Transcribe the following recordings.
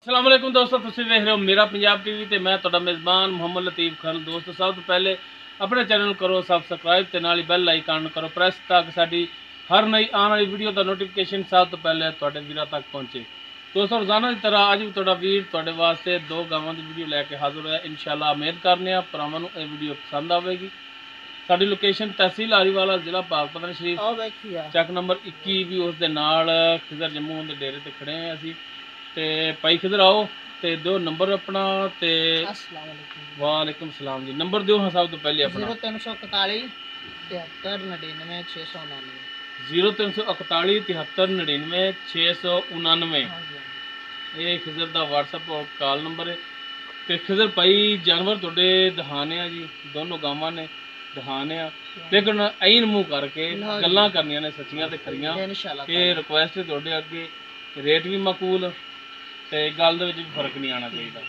अस्सलाम वालेकुम दोस्तों, तुसीं वेख रहे हो मेरा पंजाब टीवी ते मैं तुहाडा मेज़बान मुहम्मद लतीफ़ खान। दोस्तों सब तो पहले अपने चैनल करो सबसक्राइब ते नाल बैल आइकन करो प्रेस ताकि साडी हर नई आने वाली वीडियो का नोटिफिकेशन सब तो पहले तुहाडे वीरां तक पहुँचे। दोस्तों रोज़ाना की तरह अज भी तुहाडा वीर तुहाडे वास्ते दो गावां की वीडियो लैके हाजिर होया। इंशाअल्लाह उम्मीद करने भरावां नूं ये वीडियो पसंद आवेगी। साडी लोकेशन तहसील आरीवाला जिला भागपतन शरीफ चक नंबर 21 भी उस दे नाल खिजर जम्मू दे डेरे ते खड़े हैं असीं ते भाई खिजर आओ ते दो नंबर अपना ते अस्सलाम वालेकुम। वालेकुम सलाम जी। नंबर दिओ हाँ सब तो पहले अपना 0341 73 99 699 0341 73 99 699 ये खिजर दा व्हाट्सएप और कॉल नंबर है। ते खिजर भाई जानवर तुहाडे दिखाने आ जी, दोनों गावां ने दिखाने आ, लेकिन ऐन मुँह करके गल्लां करनियां ने सच्चियां ते खरियां। ये रिक्वेस्ट है तुहाडे अगे, रेट भी माकूल ते गल दे विच भी फर्क नहीं आना चाहिए।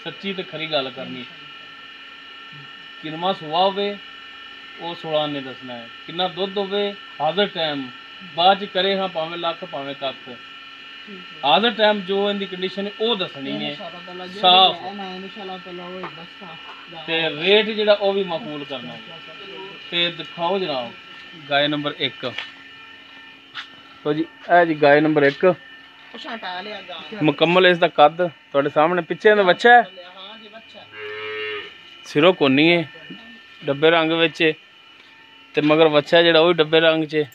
सच्ची ते खरी गल करनी। किनवा सुआ होवे वो 16 ने दसना है, किन्ना दुध होवे हाजर टाइम बाद च करे हाँ भावें लख भावें कख, हाजर टाइम जो इनकी कंडीशन है वो दसनी है साफ ते रेट जिहड़ा वो भी माकूल करना है। ते दिखाओ जनाब गाय नंबर 1। तो जी ए जी गाय नंबर 1 मुकम्मल इसका कद तुहाडे सामने। पिछे दा बच्चा है, सिरों कोनी है, डब्बे रंग विच ते मगर बच्चा जिहड़ा वो डब्बे रंग च,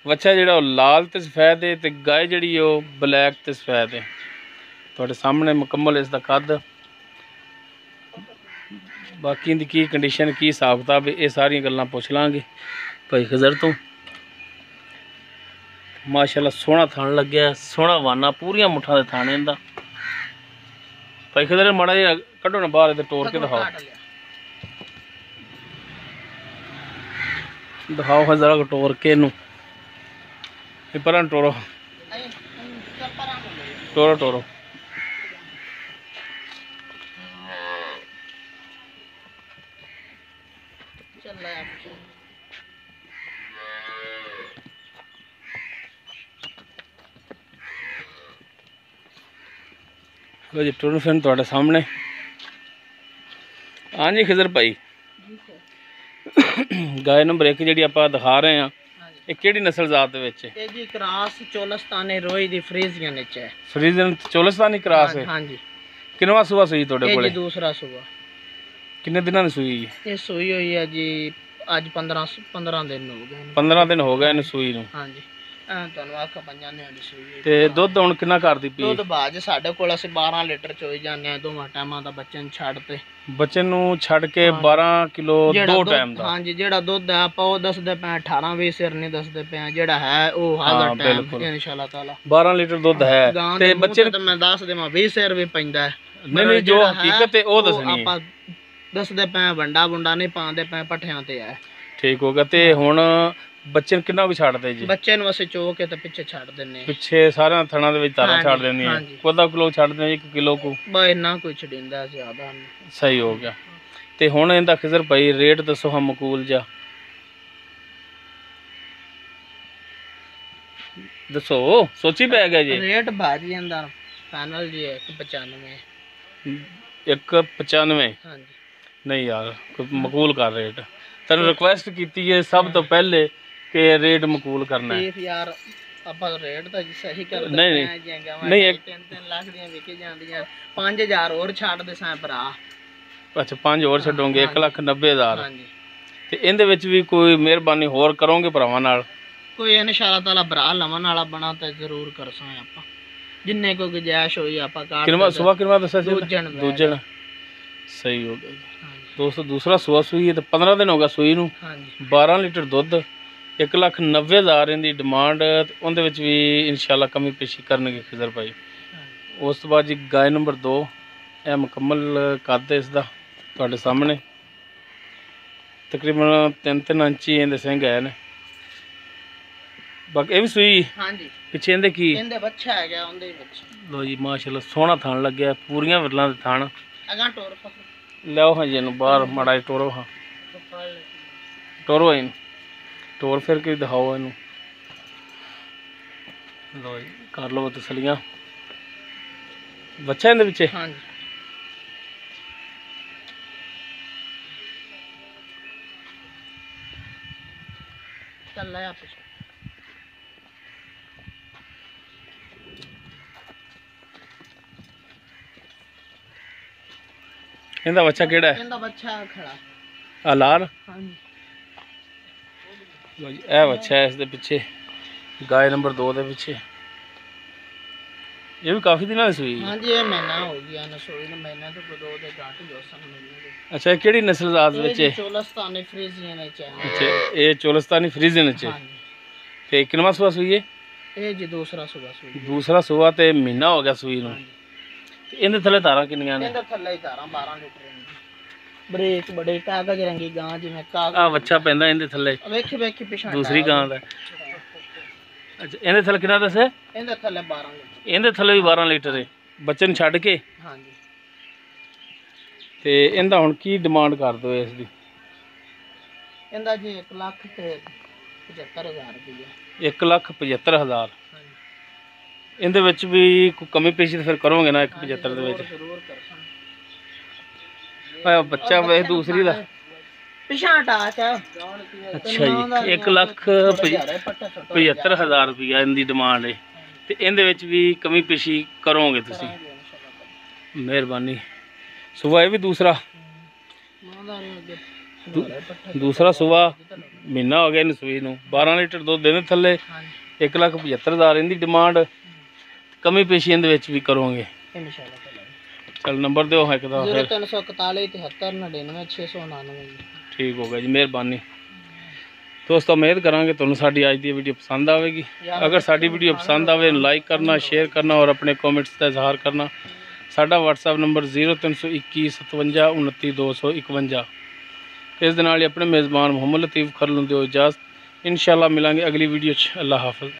बच्चा जिहड़ा लाल ते सफेद है ते गाय जिहड़ी वो ब्लैक ते सफेद है। तुहाडे सामने मुकम्मल इसका कद, बाकी इनकी की कंडीशन की हिसाब किताब ये सारियां गल्लां पुछ लांगे भाई खिजर तो। माशाल्लाह सोहना थान लग्या, सोहना वाना पूरियां मुठा दे थाने इंदा। भाई खिजर माड़ा जिहा कड्डो ना बाहर ते टोर के दिखाओ, दिखाओ हाँ जरा टोर के इनू पर टोरो टोरो टोरो। जी टुरन फिरन तुहाडे सामने। हाँ जी खिजर भाई गाय नंबर 1 जी आप दिखा रहे हैं ये किहड़ी नस्ल जात दे विच है? जी क्रॉस चोलस्तानी रोई दी फ्रीजियन विच है। फ्रीजियन चोलस्तानी क्रॉस है। हां जी। किनवा सुबह सुई तुहाडे कोले? जी दूसरा सुबह। किन्ने दिनां दी सुई? ये सुई हुई है जी आज 15 दिन हो गए। 15 दिन हो गए इन सुई नूं। हां जी। ਤੁਹਾਨੂੰ ਆਖਾ ਪੰਜਾਂ ਨੇ ਦੀ ਸੂਈ ਤੇ ਦੁੱਧ ਹੁਣ ਕਿੰਨਾ ਕਰਦੀ ਪਈ? ਦੁੱਧ ਬਾਜ ਸਾਡੇ ਕੋਲ ਅਸੀਂ 12 ਲੀਟਰ ਚੋਈ ਜਾਂਦੇ ਆ ਦੋਵਾਂ ਟਾਈਮਾਂ ਦਾ ਬੱਚੇ ਨੂੰ ਛੱਡ ਤੇ। ਬੱਚੇ ਨੂੰ ਛੱਡ ਕੇ 12 ਕਿਲੋ ਦੋ ਟਾਈਮ ਦਾ। ਹਾਂਜੀ ਜਿਹੜਾ ਦੁੱਧ ਹੈ ਆਪਾਂ ਉਹ ਦੱਸਦੇ ਪਏ 18-20 ਸਿਰ ਨਹੀਂ ਦੱਸਦੇ ਪਏ, ਜਿਹੜਾ ਹੈ ਉਹ ਹਾਜ਼ਰ ਟਾਈਮ ਇਨਸ਼ਾਅੱਲਾ ਤਾਲਾ 12 ਲੀਟਰ ਦੁੱਧ ਹੈ ਤੇ ਬੱਚੇ ਨੂੰ ਮੈਂ ਦੱਸ ਦੇਵਾਂ 20 ਸਿਰ ਵੀ ਪੈਂਦਾ। ਨਹੀਂ ਨਹੀਂ ਜੋ ਹਕੀਕਤ ਹੈ ਉਹ ਦੱਸਣੀ ਹੈ। ਆਪਾਂ ਦੱਸਦੇ ਪਏ ਵੰਡਾ ਵੁੰਡਾ ਨਹੀਂ ਪਾਉਂਦੇ ਪਏ, ਪੱਠਿਆਂ ਤੇ ਹੈ। ਠੀਕ ਹੋ ਗਿਆ। ਤੇ ਹੁਣ ਬੱਚੇ ਨੂੰ ਕਿੰਨਾ ਵੀ ਛੱਡਦੇ ਜੀ? ਬੱਚੇ ਨੂੰ ਅਸੀਂ ਚੋ ਕੇ ਤੇ ਪਿੱਛੇ ਛੱਡ ਦਿੰਨੇ ਆ। ਪਿੱਛੇ ਸਾਰਿਆਂ ਥਣਾਂ ਦੇ ਵਿੱਚ ਤਾਰਾਂ ਛੱਡ ਦਿੰਦੀ ਆ। ਕੋਦਾ ਕਿਲੋ ਛੱਡਦੇ ਆ 1 ਕਿਲੋ ਕੋ ਬਾ ਇੰਨਾ ਕੋਈ ਛੜਿੰਦਾ ਜ਼ਿਆਦਾ ਨਹੀਂ। ਸਹੀ ਹੋ ਗਿਆ। ਤੇ ਹੁਣ ਇਹਦਾ ਖਿਜ਼ਰ ਭਾਈ ਰੇਟ ਦੱਸੋ ਹਾਂ ਮਕੂਲ ਜਾ ਦੱਸੋ, ਸੋਚੀ ਪੈ ਗਿਆ ਜੀ ਰੇਟ ਬਾਜੀ ਜਾਂਦਾ ਫਾਈਨਲ ਜੀ 195 195। ਹਾਂਜੀ नहीं यार मकूल कर रेट, तेन रिक्वेस्ट की है सब तो पहले कि रेट मकूल करना है यार। ਆਪਾਂ ਰੇਟ ਤਾਂ ਸਹੀ ਕਰਦੇ ਨਹੀਂ ਨਹੀਂ 3 ਲੱਖ ਦੀਆਂ ਵਿਕੀ ਜਾਂਦੀਆਂ 5000 ਹੋਰ ਛੱਡ ਦੇ ਸਾਂ ਭਰਾ। ਅੱਛਾ 5 ਹੋਰ ਛੱਡੋਗੇ 1,90,000। ਹਾਂਜੀ ਤੇ ਇਹਦੇ ਵਿੱਚ ਵੀ ਕੋਈ ਮਿਹਰਬਾਨੀ ਹੋਰ ਕਰੋਗੇ ਭਰਾਵਾਂ ਨਾਲ? ਕੋਈ ਇਨਸ਼ਾਅੱਲਾ ਤਾਲਾ ਭਰਾ ਲਵਣ ਵਾਲਾ ਬਣਾ ਤੇ ਜ਼ਰੂਰ ਕਰਸਾਂ ਆਪਾਂ ਜਿੰਨੇ ਕੋ ਗੁਜਾਇਸ਼ ਹੋਈ ਆਪਾਂ ਕਰ। ਕਿਨਵਾ ਸੁਬਾ ਕਿਨਵਾ ਦੱਸਿਆ ਸੀ? ਦੂਜਣ। ਸਹੀ ਹੋ ਗਿਆ दोस्तों। दूसरा सुआ सुई है तो 15 दिन हो गया सुई नूं। 12 लीटर दुध 1,90,000 इनकी डिमांड, उहदे विच भी इंशाअल्लाह कमी पेशी करनगे खिजर भाई। उस तो बाद जी गाय नंबर 2 यह मुकम्मल कद है इसका तुहाडे सामने, तकरीबन 3-3 इंच ही इहदे सिंग है ने। बाकी ये भी सुई पिछे इहदे की बच्चा है गया उहदे विच। लो जी माशाअल्लाह सोहना थान लग्या, पूरियां विरलां दे थान। अगा टोर लियाओ हाँ जी बाहर माड़ा टोरो, हाँ टोरो इन टोर फिर के दिखाओ इनू। लो जी कर लो तसलियां। ਬੱਚਾ ਇਹਦੇ ਪਿੱਛੇ? ਹਾਂਜੀ ਚੱਲ ਲੈ ਆਪੇ ਇਹਦਾ ਬੱਚਾ ਕਿਹੜਾ ਹੈ? ਇਹਦਾ ਬੱਚਾ ਖੜਾ ਆ ਲਾਲ? ਹਾਂਜੀ ਲਓ ਜੀ ਇਹ ਬੱਚਾ ਹੈ ਇਸ ਦੇ ਪਿੱਛੇ, ਗਾय ਨੰਬਰ 2 ਦੇ ਪਿੱਛੇ। ਇਹ ਵੀ ਕਾਫੀ ਦਿਨਾਂ ਦੀ ਸੂਈ? ਹਾਂਜੀ ਇਹ ਮਹੀਨਾ ਹੋ ਗਿਆ ਨਾ ਸੂਈ ਨੂੰ, ਮਹੀਨਾ ਤੋਂ 2 ਦੇ ਘੱਟ ਜੋ ਸਨ ਮਿਲਣਗੇ। ਅੱਛਾ ਇਹ ਕਿਹੜੀ ਨਸਲ ਜ਼ਾਤ ਵਿੱਚ ਹੈ? ਚੋਲਸਤਾਨੀ ਫਰੀਜ਼ੀਅਨ ਵਿੱਚ ਹੈ। ਅੱਛਾ ਇਹ ਚੋਲਸਤਾਨੀ ਫਰੀਜ਼ੀਅਨ ਵਿੱਚ ਹੈ। ਹਾਂਜੀ ਤੇ ਕਿੰਨਵਾਂ ਸੂਆ ਸੂਈ ਹੈ? ਇਹ ਜੀ ਦੂਸਰਾ ਸੂਆ ਸੂਈ। ਦੂਸਰਾ ਸੂਆ ਤੇ ਮਹੀਨਾ ਹੋ ਗਿਆ ਸੂਈ ਨੂੰ। ਤੇ ਇਹਦੇ ਥੱਲੇ ਤਾਰਾਂ ਕਿੰਨੀਆਂ ਨੇ? ਇਹਦੇ ਥੱਲੇ ਤਾਰਾਂ 12 ਲੀਟਰ ਨੇ। ਬ੍ਰੇਕ ਬੜੇ ਕਾਗਜ਼ ਰੰਗੀ ਗਾਂ ਜਿਵੇਂ ਕਾਗਜ਼। ਆ ਬੱਚਾ ਪੈਂਦਾ ਇਹਦੇ ਥੱਲੇ? ਵੇਖੀ ਪਿਛਾਂ ਦੂਸਰੀ ਗਾਂ ਦਾ। ਅੱਛਾ ਇਹਦੇ ਥੱਲੇ ਕਿੰਨਾ ਦੱਸਿਆ? ਇਹਦੇ ਥੱਲੇ 12 ਲੀਟਰ। ਇਹਦੇ ਥੱਲੇ ਵੀ 12 ਲੀਟਰ ਹੈ ਬੱਚੇ ਨੂੰ ਛੱਡ ਕੇ? ਹਾਂਜੀ ਤੇ ਇਹਦਾ ਹੁਣ ਕੀ ਡਿਮਾਂਡ ਕਰ ਦੋ ਇਸ ਦੀ? ਇਹਦਾ ਜੀ 1,75,000 ਰੁਪਏ। 1,75,000। ਇਹਦੇ ਵਿੱਚ ਵੀ ਕੋਈ ਕਮੀ ਪੇਸ਼ੀ ਤਾਂ ਫਿਰ ਕਰੋਗੇ ਨਾ 1,75 ਦੇ ਵਿੱਚ? ਜ਼ਰੂਰ ਕਰਸਾਂ। ਬੱਚਾ ਵੇ ਦੂਸਰੀ ਦਾ ਪਿਛਾਂ ਟਾਚ ਹੈ। ਅੱਛਾ ਜੀ 1,75,000 ਰੁਪਇਆ ਇਹਦੀ ਡਿਮਾਂਡ ਹੈ। ਤੇ ਇਹਦੇ ਵਿੱਚ ਵੀ ਕਮੀ ਪੇਸ਼ੀ ਕਰੋਗੇ ਤੁਸੀਂ? ਮਿਹਰਬਾਨੀ। ਸੁਬਾ ਇਹ ਵੀ ਦੂਸਰਾ ਸੁਬਾ ਮਹੀਨਾ ਹੋ ਗਿਆ ਇਹਨੂੰ ਸੂਈ ਨੂੰ, 12 ਲੀਟਰ ਦੁੱਧ ਦੇ ਥੱਲੇ, 1,75,000 ਇਹਦੀ ਡਿਮਾਂਡ। ਕਮੀ ਪੇਸ਼ੀ ਇਹਦੇ ਵਿੱਚ ਵੀ ਕਰੋਗੇ ਇਨਸ਼ਾਅੱਲਾ। ਚਲ ਨੰਬਰ ਦਿਓ ਇੱਕ ਦਾ ਫਿਰ। 0341 73 99 699। ਠੀਕ ਹੋ ਗਿਆ ਜੀ, ਮਿਹਰਬਾਨੀ ਦੋਸਤੋ। ਉਮੀਦ ਕਰਾਂਗੇ ਤੁਹਾਨੂੰ ਸਾਡੀ ਅੱਜ ਦੀ ਵੀਡੀਓ ਪਸੰਦ ਆਵੇਗੀ। ਅਗਰ ਸਾਡੀ ਵੀਡੀਓ ਪਸੰਦ ਆਵੇ ਲਾਈਕ ਕਰਨਾ, ਸ਼ੇਅਰ ਕਰਨਾ ਔਰ ਆਪਣੇ ਕਮੈਂਟਸ ਦਾ ਇਜ਼ਹਾਰ ਕਰਨਾ। ਸਾਡਾ WhatsApp ਨੰਬਰ 0321 57 29 251। ਇਸ ਦੇ ਨਾਲ ਹੀ ਆਪਣੇ ਮੇਜ਼ਬਾਨ ਮੁਹੰਮਦ ਲਤੀਫ ਖਰਲ ਨੂੰ ਦਿਓ ਇਜਾਜ਼ਤ। ਇੰਸ਼ਾਅੱਲਾ ਮਿਲਾਂਗੇ ਅਗਲੀ ਵੀਡੀਓ 'ਚ। ਅੱਲਾ ਹਾਫਿਜ਼।